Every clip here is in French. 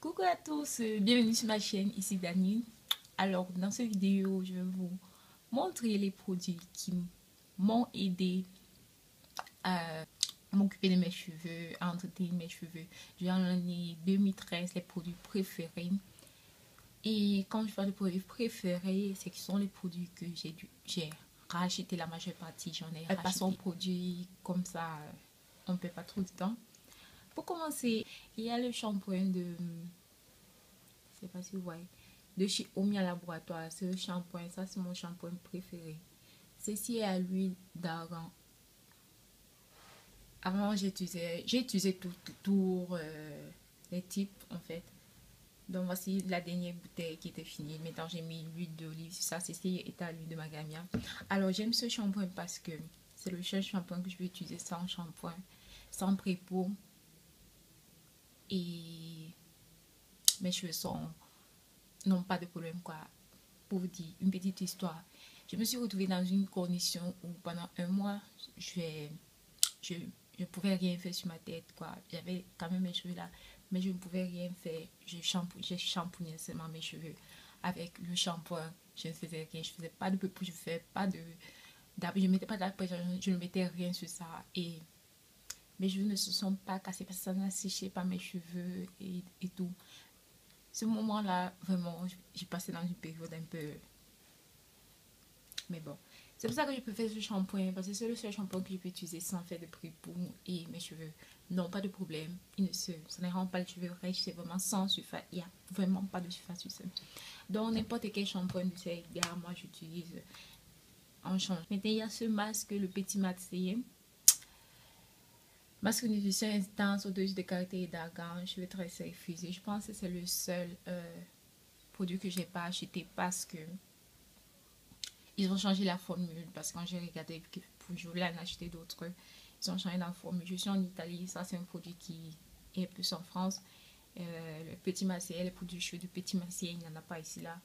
Coucou à tous, bienvenue sur ma chaîne, ici Dani. Alors dans cette vidéo, je vais vous montrer les produits qui m'ont aidé à m'occuper de mes cheveux, à entretenir mes cheveux durant l'année 2013, les produits préférés. Et quand je parle de produits préférés, c'est que ce sont les produits que j'ai racheté la majeure partie, j'en ai racheté. Pas son produit comme ça, on ne perd pas trop de temps. Pour commencer, il y a le shampoing de... Je sais pas si vous voyez. De chez Omia Laboratoire. Ce shampoing, ça c'est mon shampoing préféré. Ceci est à l'huile d'argan. Avant, j'ai utilisé tous les types en fait. Donc voici la dernière bouteille qui était finie. Maintenant j'ai mis l'huile d'olive. Ça, ceci est à l'huile de macadamia. Alors j'aime ce shampoing parce que c'est le seul shampoing que je vais utiliser sans shampoing, sans pré-peau. Et mes cheveux n'ont pas de problème quoi. Pour vous dire une petite histoire, je me suis retrouvée dans une condition où pendant un mois je pouvais rien faire sur ma tête quoi. J'avais quand même mes cheveux là, mais je ne pouvais rien faire. J'ai shampooiné seulement mes cheveux avec le shampoing. Je ne faisais rien, je faisais pas de pépou, je faisais pas de je mettais pas d'après, je ne mettais rien sur ça. Et mes cheveux ne se sont pas cassés parce que ça n'a séché pas mes cheveux et tout. Ce moment-là, vraiment, j'ai passé dans une période un peu... Mais bon, c'est pour ça que je préfère ce shampoing, parce que c'est le seul shampoing que je peux utiliser sans faire de pré-peau et mes cheveux n'ont pas de problème. Ça ne rend pas les cheveux rêches, c'est vraiment sans surface. Il n'y a vraiment pas de surface sur ça. Donc, n'importe quel shampoing de ces gars, moi j'utilise en change. Maintenant, il y a ce masque, le petit massé. Masque de nutrition intense, au-dessus de qualité et d'argan, cheveux très fusés. Je pense que c'est le seul produit que j'ai pas acheté parce que ils ont changé la formule. Parce que quand j'ai regardé pour je voulais en acheter d'autres, ils ont changé la formule. Je suis en Italie, ça c'est un produit qui est plus en France. Le petit massé, les produits de cheveux de petit massé, il n'y en a pas ici là.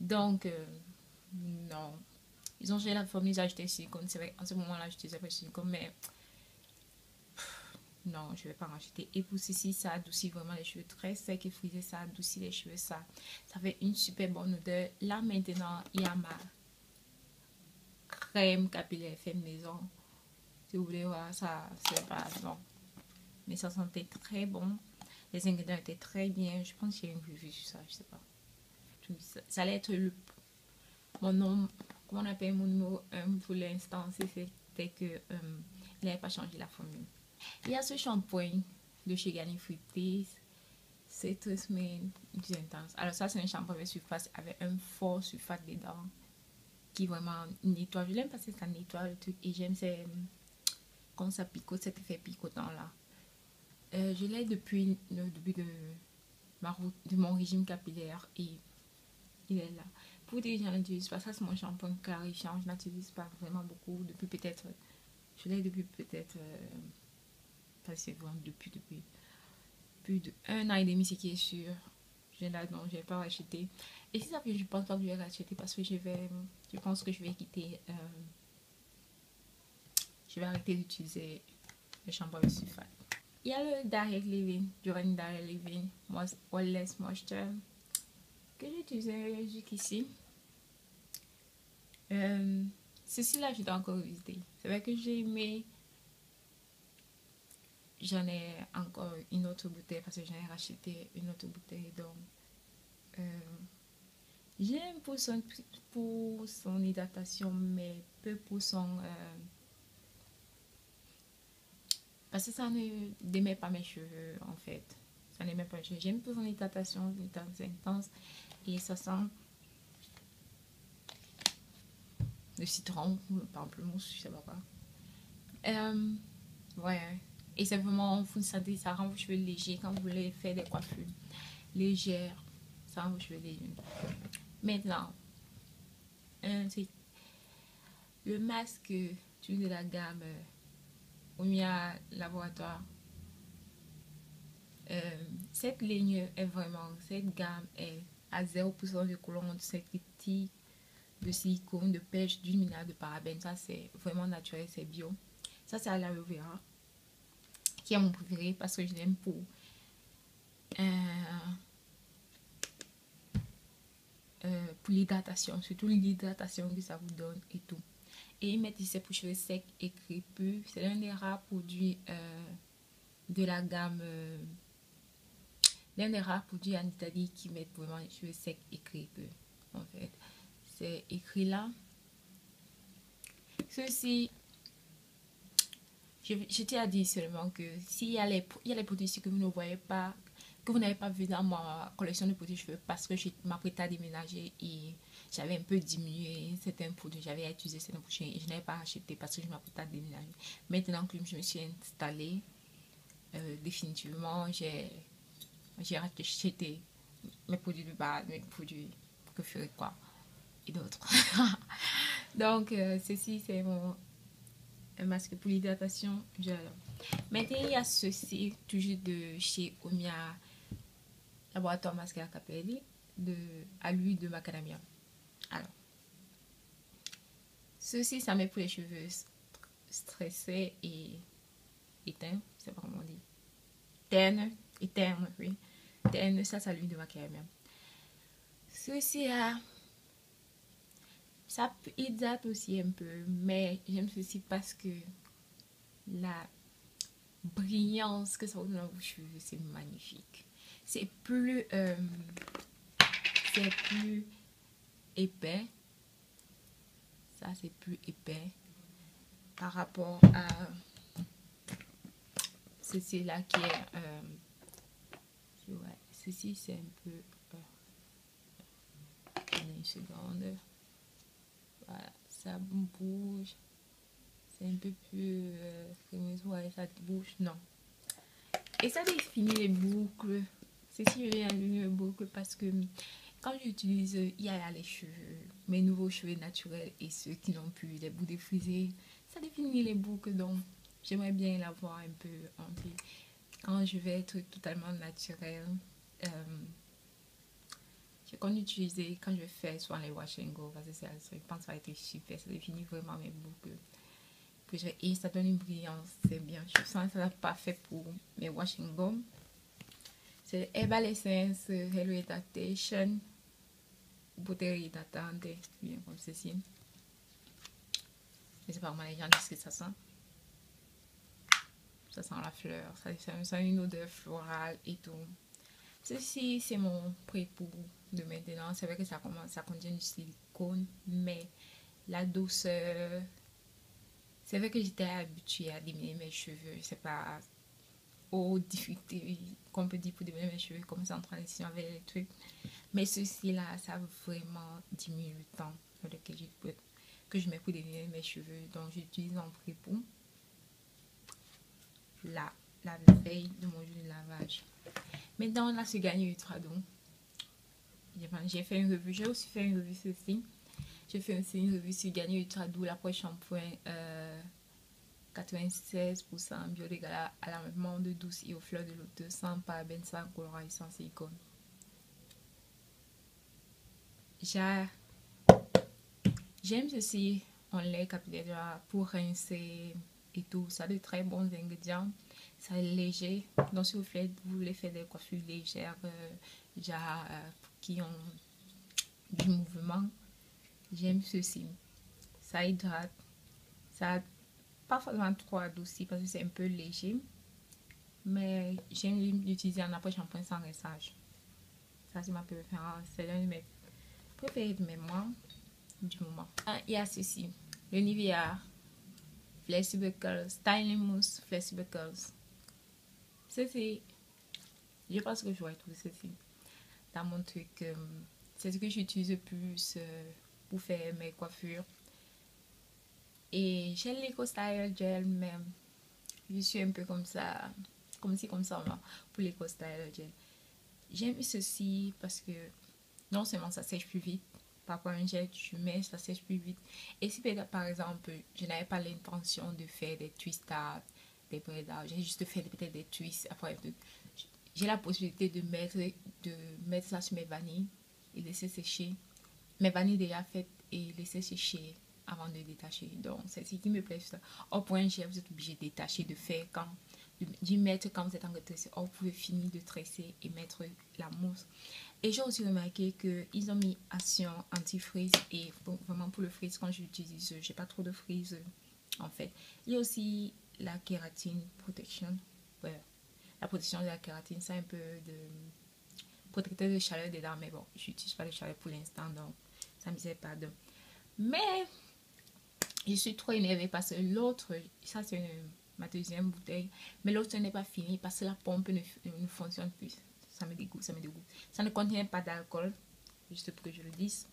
Donc non, ils ont changé la formule, ils ont acheté silicone. C'est vrai, en ce moment là j'utilisais pas silicone, mais non, je vais pas racheter. Et pour ceci, ça adoucit vraiment les cheveux très secs et frisés. Ça adoucit les cheveux. Ça fait une super bonne odeur. Là, maintenant, il y a ma crème capillaire fait maison. Si vous voulez voir, ça, c'est pas bon. Mais ça sentait très bon. Les ingrédients étaient très bien. Je pense qu'il y a une revue sur ça. Je sais pas. Ça allait être mon nom. Comment on appelle mon numéro 1 pour l'instant. C'était que il n'avait pas changé la formule. Il y a ce shampoing de chez Garnier Fructis. C'est très semaines plus intense. Alors ça c'est un shampoing de surface avec un fort surface dedans qui vraiment nettoie. Je l'aime parce que ça nettoie le truc et j'aime quand ça picote, cet effet picotant là. Je l'ai depuis le début de mon régime capillaire et il est là. Pour dire que je n'utilise pas, ça c'est mon shampoing clarifiant. Je n'utilise pas vraiment beaucoup depuis peut-être, je l'ai depuis peut-être c'est vraiment depuis plus d'1 an et demi, ce qui est sûr. Je vais pas racheter. Et si ça fait, je pense pas que je vais racheter parce que je pense que je vais quitter, je vais arrêter d'utiliser le shampoing de sulfate. Il y a le Direct Leave-In, Durani Direct Leave-In Oilless Moisture que j'ai utilisé jusqu'ici. Ceci là, je dois encore visiter. C'est vrai que j'ai aimé. J'en ai encore une autre bouteille parce que j'en ai racheté une autre bouteille. Donc, j'aime pour son hydratation, mais peu pour son... parce que ça ne démet pas mes cheveux, en fait. Ça n'émet pas mes cheveux. J'aime pour son hydratation intense. Et ça sent le citron, le pamplemousse, je sais pas quoi. Ouais. Et c'est vraiment, vous sentez, ça rend vos cheveux légers quand vous voulez faire des coiffures légères. Ça rend vos cheveux légers. Maintenant, c'est le masque de la gamme Omia Laboratoire. Cette ligne est vraiment, cette gamme est à 0% de colorant de synthétique, de silicone, de pêche, d'huile minérale, de parabènes. Ça c'est vraiment naturel, c'est bio. Ça c'est à l'aloe vera, qui est mon préféré parce que je l'aime pour pour l'hydratation, surtout l'hydratation que ça vous donne et tout. Et ils mettent ici pour cheveux secs et crépus. C'est l'un des rares produits de la gamme, l'un des rares produits en Italie qui mettent vraiment les cheveux secs et crépus. En fait, c'est écrit là. Ceci, je tiens à dire seulement que s'il y a les produits que vous ne voyez pas, que vous n'avez pas vu dans ma collection de produits cheveux, parce que je m'apprêtais à déménager et j'avais un peu diminué certains produits, j'avais utilisé certains produits et je n'avais pas acheté parce que je m'apprêtais à déménager. Maintenant que je me suis installée, définitivement, j'ai acheté mes produits de base, mes produits préférés quoi, et d'autres. Donc, ceci, c'est mon masque pour l'hydratation. Maintenant, il y a ceci, toujours de chez Omia Laboratoire Mascara Capelli, à l'huile de macadamia. Alors, ceci, ça met pour les cheveux stressés et éteints, je sais pas comment on dit. Terne, oui. Terne, ça, c'est l'huile de macadamia. Ceci là, ça hydrate aussi un peu, mais j'aime ceci parce que la brillance que ça donne dans vos cheveux, c'est magnifique. C'est plus épais. Ça, c'est plus épais par rapport à ceci là qui est ouais, ceci c'est un peu une seconde. Voilà, ça bouge. C'est un peu plus ouais, ça bouge, non. Et ça définit les boucles. C'est si je viens les boucles parce que quand j'utilise, il y a les cheveux, mes nouveaux cheveux naturels et ceux qui n'ont plus les bouts défrisés. Ça définit les boucles, donc j'aimerais bien l'avoir un peu hanté. Quand je vais être totalement naturel, je compte utiliser quand je fais soit les wash and go parce que je pense que ça va être super, ça définit vraiment mes boucles. Et ça donne une brillance, c'est bien. Je sens que ça n'est pas fait pour mes wash and go. C'est Herbal Essence Hello Hydratation, beauté hydratante, bien comme ceci. Je sais pas comment les gens disent que ça sent. Ça sent la fleur, ça sent une odeur florale et tout. Ceci, c'est mon pré-pour de maintenant. C'est vrai que ça contient du silicone, mais la douceur. C'est vrai que j'étais habituée à diminuer mes cheveux. C'est pas aux difficultés qu'on peut dire pour diminuer mes cheveux, comme ça en transition avec les trucs. Mais ceci-là, ça a vraiment diminué le temps que je mets pour diminuer mes cheveux. Donc, j'utilise en pré-pour la veille de mon jour de lavage. Maintenant, là, ce Garnier Ultra Doux. J'ai fait une revue. J'ai aussi fait une revue sur ceci. J'ai fait aussi une revue sur Garnier Ultra Doux, l'approche shampoing 96% biodégradable à l'amande douce et aux fleurs de lotus, sans parabènes, sans colorant et sans silicone. J'aime ceci en lait capillaire pour rincer et tout. Ça a de très bons ingrédients. Ça est léger. Donc si vous voulez faire des coiffures légères, qui ont du mouvement, j'aime ceci. Ça hydrate. Ça pas forcément trop adouci parce que c'est un peu léger. Mais j'aime l'utiliser en après shampoing sans rinçage. Ça c'est ma préférence. C'est l'un de mes préférés de mes mois du moment. Il y a ceci. Le Nivea Flexible Curls. Styling Mousse Flexible Curls. Ceci, je pense que je vais trouver ceci dans mon truc. C'est ce que j'utilise le plus pour faire mes coiffures. Et j'ai l'Eco Style Gel, mais je suis un peu comme ça, comme ça, pour l'Eco Style Gel. J'aime ceci parce que non seulement ça sèche plus vite, par rapport à un gel, tu mets, ça sèche plus vite. Et si par exemple, je n'avais pas l'intention de faire des twists, des braidages, j'ai juste fait peut-être des twists, après j'ai la possibilité de mettre ça sur mes vanilles et laisser sécher. Mes vanilles déjà faites et laisser sécher avant de détacher. Donc, c'est ce qui me plaît. Au point G, vous êtes obligé de détacher, d'y mettre quand vous êtes en retrait. Vous pouvez finir de tresser et mettre la mousse. Et j'ai aussi remarqué qu'ils ont mis action anti-frizz. Et bon, vraiment pour le frizz, quand j'utilise, j'ai pas trop de frizz en fait. Il y a aussi la kératine protection. Ouais. La protection de la kératine, c'est un peu de protecteur de chaleur des dents. Mais bon, je n'utilise pas de chaleur pour l'instant, donc ça ne me sert pas de. Mais je suis trop énervée parce que l'autre, ça c'est ma deuxième bouteille, mais l'autre n'est pas fini parce que la pompe ne fonctionne plus. Ça me dégoûte, ça me dégoûte. Ça ne contient pas d'alcool, juste pour que je le dise.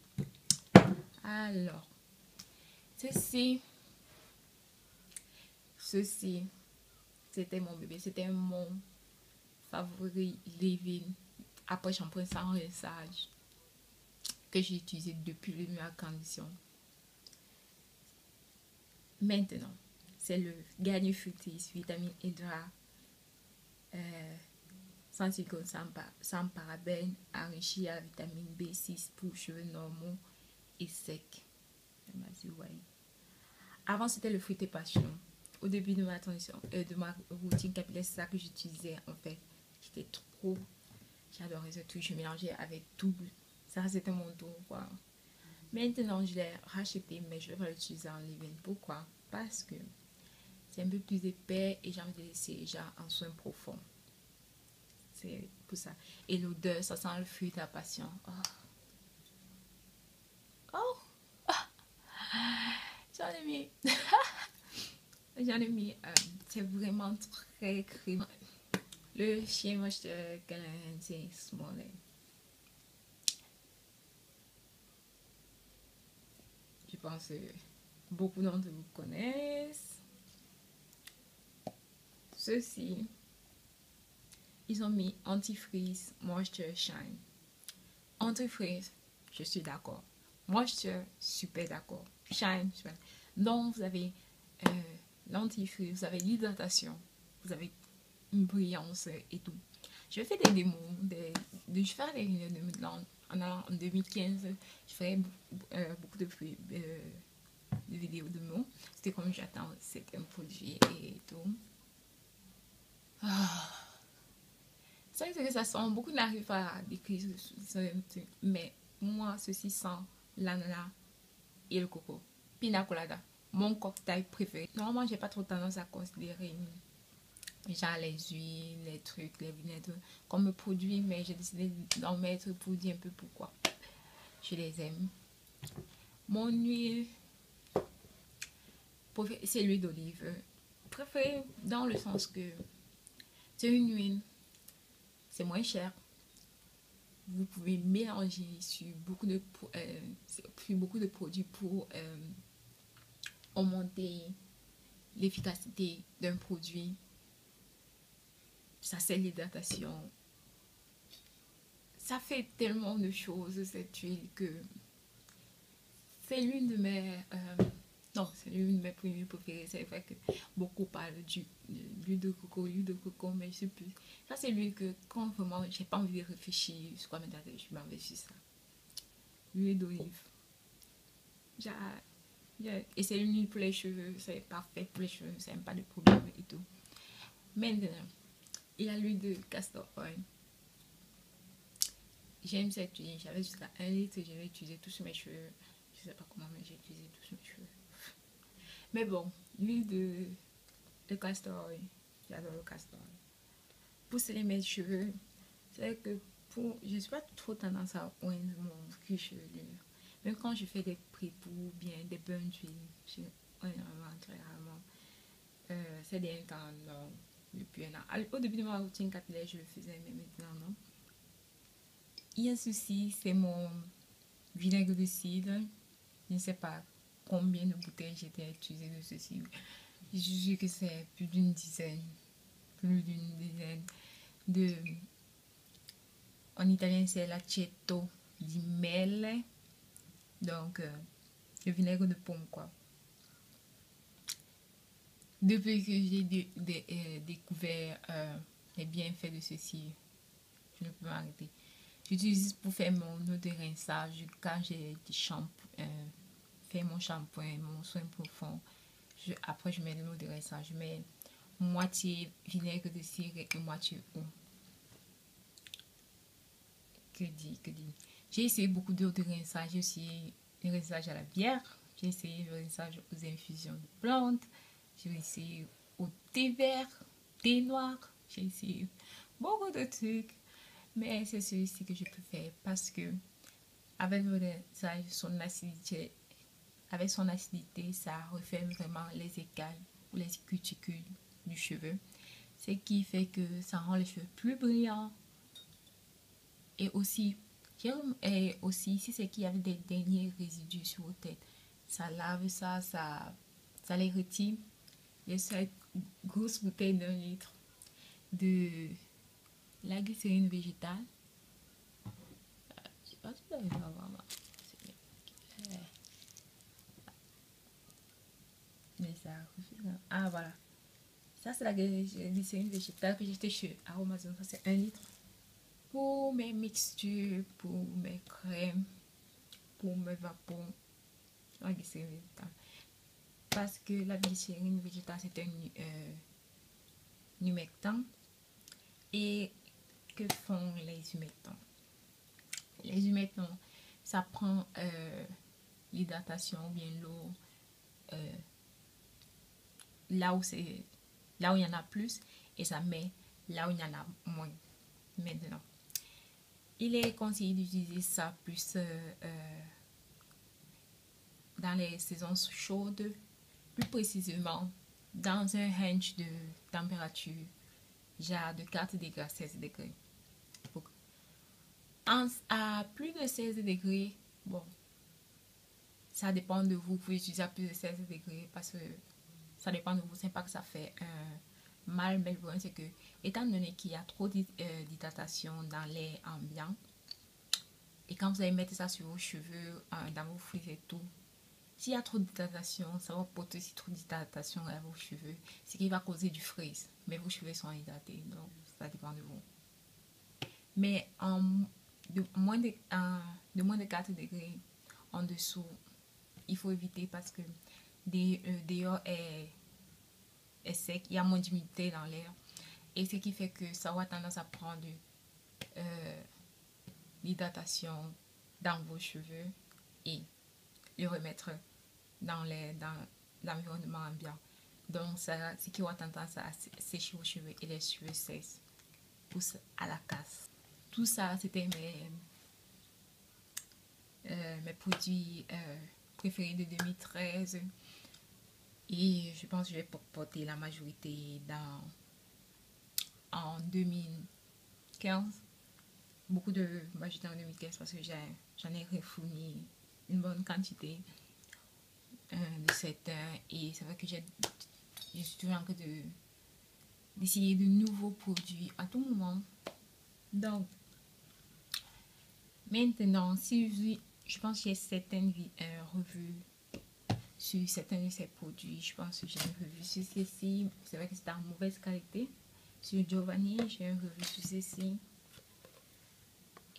Alors, ceci, c'était mon bébé, c'était mon favori leave-in après shampoing sans rinçage que j'ai utilisé depuis le mieux à condition. Maintenant, c'est le Garnier Fructis Vitamine Hydra sans silicone, sans parabènes, enrichi à vitamine B6 pour cheveux normaux et secs. Avant, c'était le Fruité Passion. Au début de de ma routine capillaire, c'est ça que j'utilisais en fait. J'étais trop. J'adorais ce truc. Je mélangeais avec tout. Ça, c'était mon tour, quoi. Maintenant, je l'ai racheté, mais je vais l'utiliser en leave-in. Pourquoi? Parce que c'est un peu plus épais et j'ai envie de laisser déjà un soin profond. C'est pour ça. Et l'odeur, ça sent le fruit de la passion. Oh. Oh. J'en ai mis. J'en ai mis. C'est vraiment très crémeux. Le chien mange de Canadian, c'est small. Je pense que beaucoup d'entre vous connaissent. Ceci, ils ont mis anti-freeze moisture shine. Anti-freeze, je suis d'accord. Moisture, super d'accord. Shine, super. Donc, vous avez l'anti-freeze, vous avez l'hydratation, vous avez une brillance et tout. Je vais faire des démos, je ferai des vidéos en 2015. Je ferai beaucoup de vidéos de mots. C'était comme j'attends certains produits et tout. Ah. C'est vrai que ça sent, beaucoup n'arrivent pas à décrire mais moi, ceci sent l'ananas et le coco. Pina colada, mon cocktail préféré. Normalement, j'ai pas trop tendance à considérer genre les huiles, les trucs, les vinaigres comme produits, mais j'ai décidé d'en mettre pour dire un peu pourquoi je les aime. Mon huile c'est l'huile d'olive préférée dans le sens que c'est une huile, c'est moins cher. Vous pouvez mélanger sur beaucoup de produits pour augmenter l'efficacité d'un produit. Ça c'est l'hydratation. Ça fait tellement de choses cette huile que c'est l'une de mes c'est l'une de mes produits préférés. C'est vrai que beaucoup parlent de l'huile de coco, mais je sais plus. Ça c'est l'huile que quand vraiment j'ai pas envie de réfléchir sur quoi mettre, je m'en vais sur ça. L'huile d'olive. Et c'est l'huile pour les cheveux, c'est parfait pour les cheveux, c'est pas de problème et tout. Maintenant, il y a l'huile de castor oil. J'aime cette huile, j'avais jusqu'à 1 litre et je l'ai utilisé tout sur mes cheveux. Je sais pas comment, mais j'ai utilisé tout sur mes cheveux. Mais bon, l'huile de castor oil, j'adore le castor oil. Pour sceller mes cheveux, c'est vrai que je suis pas trop tendance à oindre mon cuir chevelu. Même quand je fais des pré-pour ou bien des bains d'huile, je oindre vraiment très rarement. C'est des temps, non, depuis un an. Au début de ma routine capillaire, je le faisais, mais maintenant, non. Il y a un souci, c'est mon vinaigre de cidre. Je ne sais pas combien de bouteilles j'ai utilisé de ceci. Je suis que c'est plus d'une dizaine. De... En italien, c'est l'aceto di mele. Donc, le vinaigre de pomme, quoi. Depuis que j'ai découvert les bienfaits de ceci, je ne peux pas arrêter. J'utilise pour faire mon eau de rinçage quand j'ai du shampoing, faire mon shampoing, mon soin profond. Après, je mets l'eau de rinçage. Je mets moitié vinaigre de cidre et moitié eau. que dire. J'ai essayé beaucoup d'autres rinçages. J'ai aussi le rinçage à la bière. J'ai essayé le rinçage aux infusions de plantes. J'ai essayé au thé vert, thé noir. J'ai essayé beaucoup de trucs. Mais c'est celui-ci que je préfère parce que avec le rinçage, avec son acidité, ça referme vraiment les écailles ou les cuticules du cheveu. Ce qui fait que ça rend les cheveux plus brillants. Et aussi, si c'est qu'il y avait des derniers résidus sur vos têtes, ça lave ça les retire. Il y a cette grosse bouteille d'1 litre de la glycérine végétale. Je sais pas si vous allez voir là. Mais ça refuse. Ah voilà. Ça c'est la glycérine végétale que j'ai acheté chez Aromazone. Ça c'est 1 litre. Pour mes mixtures, pour mes crèmes, pour mes vapeurs, la glycérine végétale. Parce que la glycérine végétale c'est un humectant. Et que font les humectants? Les humectants, ça prend l'hydratation ou bien l'eau là où il y en a plus et ça met là où il y en a moins. Maintenant, il est conseillé d'utiliser ça plus dans les saisons chaudes, plus précisément dans un range de température genre de 4 degrés à 16 degrés. À plus de 16 degrés, bon, ça dépend de vous. Vous pouvez utiliser à plus de 16 degrés parce que ça dépend de vous. C'est pas que ça fait mal, mais le problème c'est que, étant donné qu'il y a trop d'hydratation dans l'air ambiant, et quand vous allez mettre ça sur vos cheveux, dans vos frizz et tout, s'il y a trop d'hydratation, ça va porter aussi trop d'hydratation à vos cheveux, ce qui va causer du frizz. Mais vos cheveux sont hydratés, donc ça dépend de vous. Mais de moins de 4 degrés en dessous, il faut éviter parce que dehors est sec, il y a moins d'humidité dans l'air. Et ce qui fait que ça aura tendance à prendre l'hydratation dans vos cheveux et le remettre dans l'environnement ambiant. Donc, ce qui aura tendance à sécher vos cheveux et les cheveux sèches poussent à la casse. Tout ça, c'était mes produits préférés de 2013. Et je pense que je vais porter la majorité en 2015. Beaucoup de majorité en 2015 parce que j'en ai refourni une bonne quantité de certains. Et c'est vrai que je suis toujours en train d'essayer de nouveaux produits à tout moment. Donc, maintenant, je pense qu'il y a certaines revues sur certains de ces produits. Je pense que j'ai une revue sur ceci. C'est vrai que c'est en mauvaise qualité. Sur Giovanni, j'ai une revue sur ceci.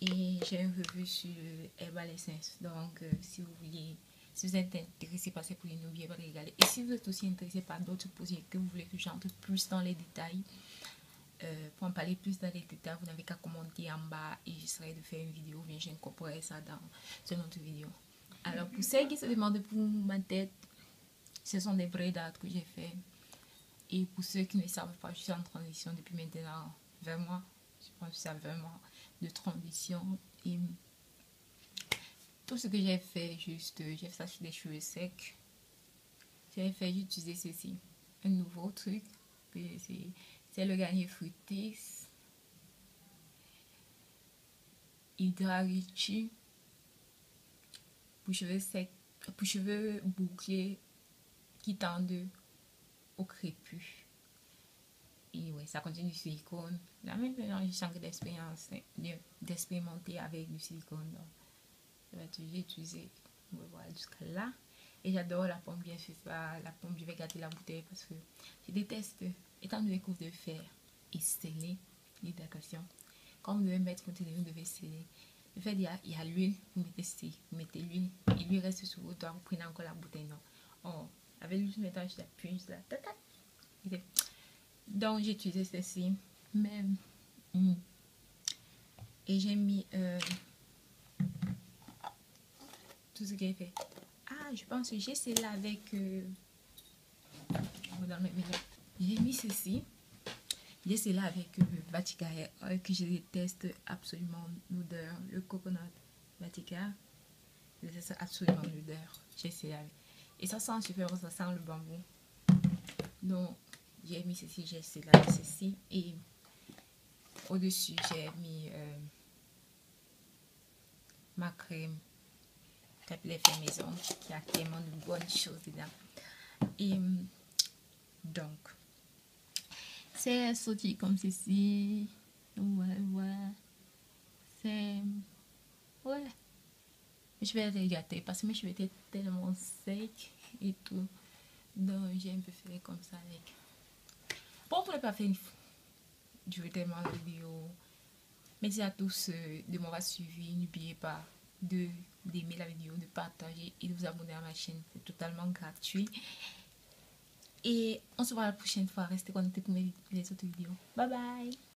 Et j'ai une revue sur Herbal Essence. Donc, si vous êtes intéressé par ces produits, n'oubliez pas de regarder. Et si vous êtes aussi intéressé par d'autres produits que vous voulez que j'entre plus dans les détails, pour en parler plus dans les détails, vous n'avez qu'à commenter en bas et j'essaierai de faire une vidéo. Bien, j'incorporerai ça dans une autre vidéo. Alors, pour ceux qui se demandent pour ma tête, ce sont des vraies dates que j'ai fait. Et pour ceux qui ne savent pas, je suis en transition depuis maintenant 20 mois. Je pense que c'est 20 mois de transition. Et tout ce que j'ai fait, j'ai fait ça sur des cheveux secs. J'ai utilisé ceci. Un nouveau truc. C'est le Garnier Fructis Hydra Richie pour cheveux secs, pour cheveux bouclés qui tendent au crépus. Et ouais, ça contient du silicone. Là maintenant, j'ai changé d'expérimenter avec du silicone. Donc, j'ai utilisé, voilà, jusqu'à là. Et j'adore la pomme, bien sûr. La pomme, je vais garder la bouteille parce que je déteste, étant donné que vous devez faire et sceller l'hydratation. Quand vous devez mettre votre téléphone, vous devez sceller. Le fait, il y a l'huile, vous mettez l'huile, et l'huile reste sur vos doigts, vous prenez encore la bouteille. Non. Oh, avec l'huile, maintenant, je l'appuie, je la donc j'ai utilisé ceci. Mais Et j'ai mis tout ce qu'elle fait. Ah, je pense que j'ai celle-là avec... j'ai mis ceci. J'ai celle-là avec Vatica que je déteste absolument l'odeur. Le coconut Vatica. Je déteste absolument l'odeur. J'ai celle-là avec. Et ça sent super bon, ça sent le bambou. Donc, j'ai mis ceci, j'ai celle-là avec ceci. Et au-dessus, j'ai mis ma crème Capillaire fait maison qui a tellement de bonnes choses dedans. Et donc, c'est sorti comme ceci. Ouais. C'est... Ouais. Je vais regarder parce que mes cheveux étaient tellement secs et tout. Donc, j'ai un peu fait comme ça avec. Bon, pour ne pas faire durer tellement la vidéo, merci à tous de m'avoir suivi. N'oubliez pas d'aimer la vidéo, de partager et de vous abonner à ma chaîne. C'est totalement gratuit. Et on se voit la prochaine fois. Restez connectés pour les autres vidéos. Bye bye.